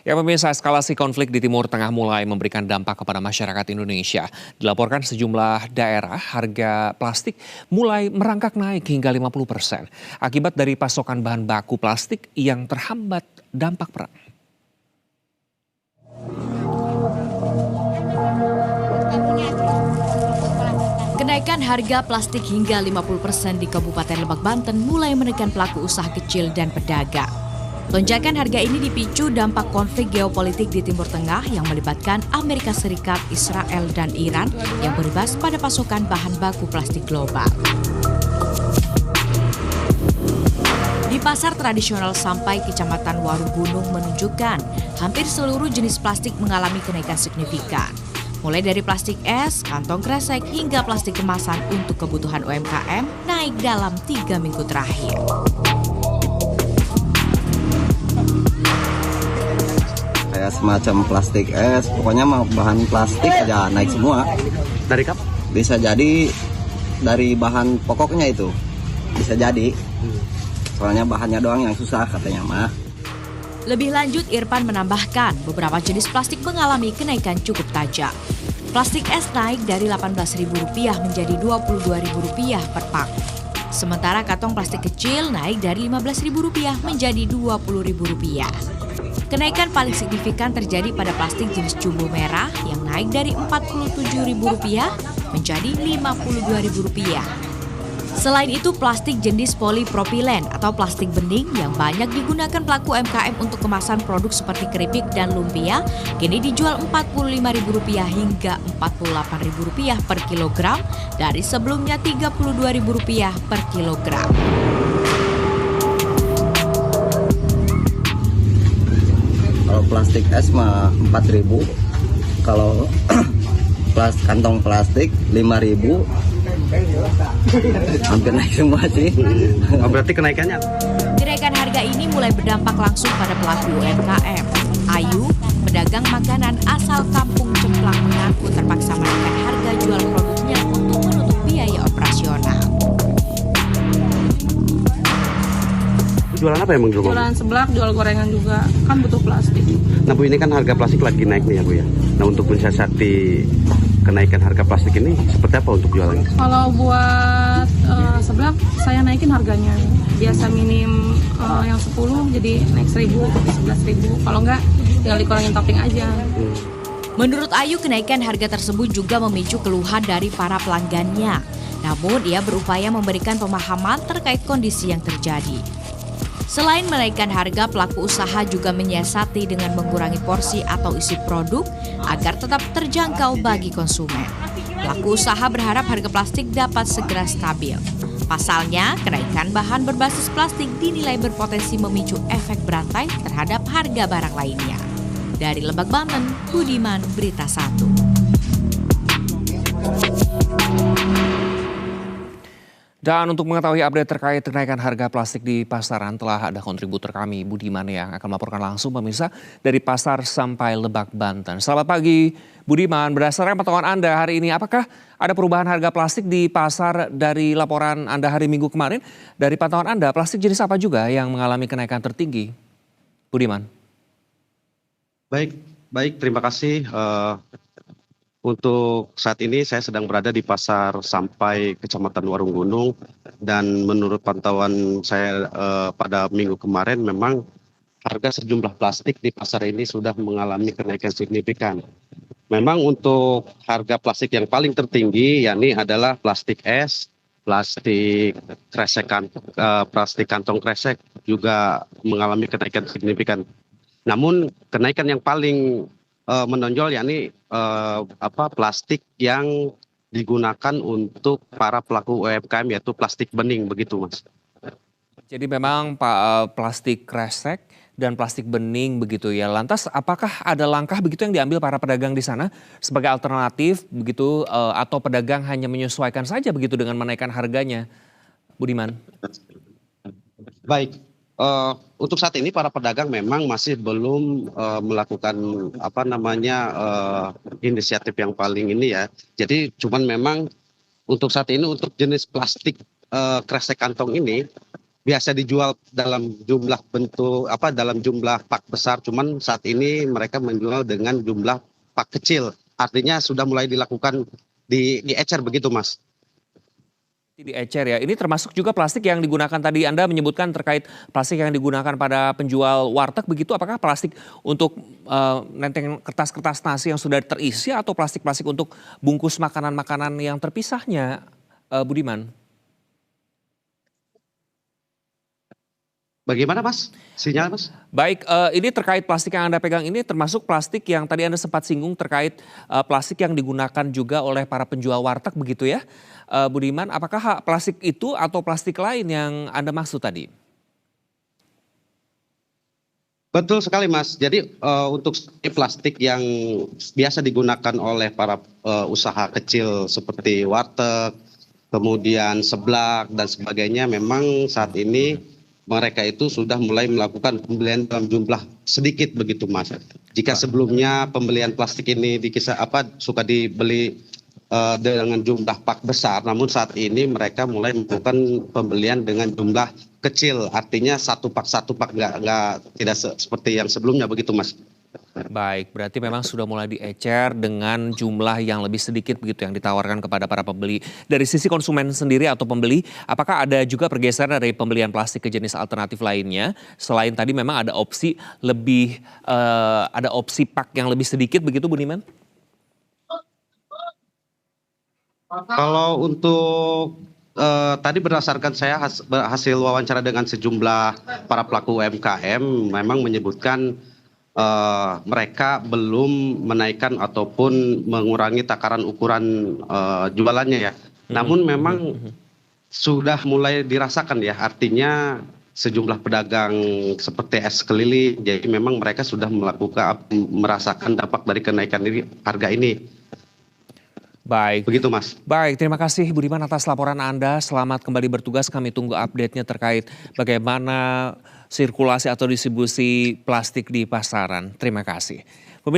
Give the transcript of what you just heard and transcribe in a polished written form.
Ya pemirsa, eskalasi konflik di Timur Tengah mulai memberikan dampak kepada masyarakat Indonesia. Dilaporkan sejumlah daerah harga plastik mulai merangkak naik hingga 50% akibat dari pasokan bahan baku plastik yang terhambat dampak perang. Kenaikan harga plastik hingga 50% di Kabupaten Lebak, Banten mulai menekan pelaku usaha kecil dan pedagang. Lonjakan harga ini dipicu dampak konflik geopolitik di Timur Tengah yang melibatkan Amerika Serikat, Israel, dan Iran yang berimbas pada pasokan bahan baku plastik global. Di pasar tradisional sampai Kecamatan Warunggunung menunjukkan hampir seluruh jenis plastik mengalami kenaikan signifikan. Mulai dari plastik es, kantong kresek, hingga plastik kemasan untuk kebutuhan UMKM naik dalam 3 minggu terakhir. Kayak semacam plastik es, pokoknya bahan plastik aja naik semua. Dari kapan? Bisa jadi dari bahan pokoknya itu, bisa jadi. Soalnya bahannya doang yang susah katanya mah. Lebih lanjut, Irfan menambahkan beberapa jenis plastik mengalami kenaikan cukup tajam. Plastik es naik dari Rp18.000 menjadi Rp22.000 per pak. Sementara kantong plastik kecil naik dari Rp15.000 menjadi Rp20.000. Kenaikan paling signifikan terjadi pada plastik jenis jumbo merah yang naik dari Rp47.000 menjadi Rp52.000. Selain itu, plastik jenis polipropilen atau plastik bening yang banyak digunakan pelaku UMKM untuk kemasan produk seperti keripik dan lumpia kini dijual Rp45.000 hingga Rp48.000 per kilogram dari sebelumnya Rp32.000 per kilogram. Kalau plastik es mah 4.000, kalau kantong plastik 5.000, hampir naik semua sih. Oh, berarti kenaikannya? Kenaikan harga ini mulai berdampak langsung pada pelaku UMKM. Ayu, pedagang makanan asal Kampung Cemplang, mengaku terpaksa menaikkan harga jual produknya untuk menutup biaya operasional. Jualan apa emang dulu? Jualan seblak, jual gorengan juga, kan butuh plastik. Nah Bu, ini kan harga plastik lagi naik nih ya Bu ya. Nah untuk mensiasati kenaikan harga plastik ini seperti apa untuk jualannya? Kalau buat seblak, saya naikin harganya. Biasa minim yang 10, jadi naik 1.000, 11.000. Kalau enggak, tinggal dikurangin topping aja. Menurut Ayu, kenaikan harga tersebut juga memicu keluhan dari para pelanggannya. Namun, ia berupaya memberikan pemahaman terkait kondisi yang terjadi. Selain menaikkan harga, pelaku usaha juga menyiasati dengan mengurangi porsi atau isi produk agar tetap terjangkau bagi konsumen. Pelaku usaha berharap harga plastik dapat segera stabil. Pasalnya, kenaikan bahan berbasis plastik dinilai berpotensi memicu efek berantai terhadap harga barang lainnya. Dari Lebak, Banten, Budiman, Berita 1. Dan untuk mengetahui update terkait kenaikan harga plastik di pasaran, telah ada kontributor kami Budiman yang akan melaporkan langsung pemirsa dari pasar sampai Lebak, Banten. Selamat pagi Budiman, berdasarkan pantauan Anda hari ini, apakah ada perubahan harga plastik di pasar dari laporan Anda hari Minggu kemarin? Dari pantauan Anda, plastik jenis apa juga yang mengalami kenaikan tertinggi? Budiman. Baik, terima kasih. Untuk saat ini saya sedang berada di pasar sampai Kecamatan Warunggunung, dan menurut pantauan saya pada minggu kemarin memang harga sejumlah plastik di pasar ini sudah mengalami kenaikan signifikan. Memang untuk harga plastik yang paling tertinggi yakni adalah plastik es, plastik plastik kantong kresek juga mengalami kenaikan signifikan. Namun kenaikan yang paling menonjol yakni plastik yang digunakan untuk para pelaku UMKM, yaitu plastik bening, begitu Mas. Jadi memang plastik kresek dan plastik bening begitu ya. Lantas apakah ada langkah begitu yang diambil para pedagang di sana sebagai alternatif begitu atau pedagang hanya menyesuaikan saja begitu dengan menaikkan harganya? Budiman. Baik. Untuk saat ini para pedagang memang masih belum melakukan inisiatif yang paling ini ya. Jadi cuman memang untuk saat ini untuk jenis plastik kresek kantong ini biasa dijual dalam jumlah dalam jumlah pak besar, cuman saat ini mereka menjual dengan jumlah pak kecil. Artinya sudah mulai dilakukan diecer begitu, Mas. Diecer ya. Ini termasuk juga plastik yang digunakan tadi Anda menyebutkan terkait plastik yang digunakan pada penjual warteg begitu. Apakah plastik untuk nenteng kertas-kertas nasi yang sudah terisi atau plastik-plastik untuk bungkus makanan-makanan yang terpisahnya, Budiman? Bagaimana, Mas? Sinyal, Mas? Baik, ini terkait plastik yang Anda pegang ini termasuk plastik yang tadi Anda sempat singgung terkait plastik yang digunakan juga oleh para penjual warteg begitu ya, Budiman. Apakah plastik itu atau plastik lain yang Anda maksud tadi? Betul sekali, Mas. Jadi untuk plastik yang biasa digunakan oleh para usaha kecil seperti warteg, kemudian seblak dan sebagainya, memang saat ini mereka itu sudah mulai melakukan pembelian dalam jumlah sedikit begitu, Mas. Jika sebelumnya pembelian plastik ini suka dibeli dengan jumlah pak besar, namun saat ini mereka mulai melakukan pembelian dengan jumlah kecil. Artinya satu pak tidak seperti yang sebelumnya begitu, Mas. Baik, berarti memang sudah mulai diecer dengan jumlah yang lebih sedikit begitu yang ditawarkan kepada para pembeli. Dari sisi konsumen sendiri atau pembeli, apakah ada juga pergeseran dari pembelian plastik ke jenis alternatif lainnya? Selain tadi memang ada opsi ada opsi pak yang lebih sedikit begitu, Budiman? Kalau untuk tadi berdasarkan saya hasil wawancara dengan sejumlah para pelaku UMKM memang menyebutkan mereka belum menaikkan ataupun mengurangi takaran ukuran jualannya ya. Namun memang sudah mulai dirasakan ya, artinya sejumlah pedagang seperti es keliling, jadi memang mereka sudah merasakan dampak dari kenaikan harga ini. Baik. Begitu, Mas. Baik, terima kasih Budiman atas laporan Anda. Selamat kembali bertugas. Kami tunggu update-nya terkait bagaimana sirkulasi atau distribusi plastik di pasaran. Terima kasih.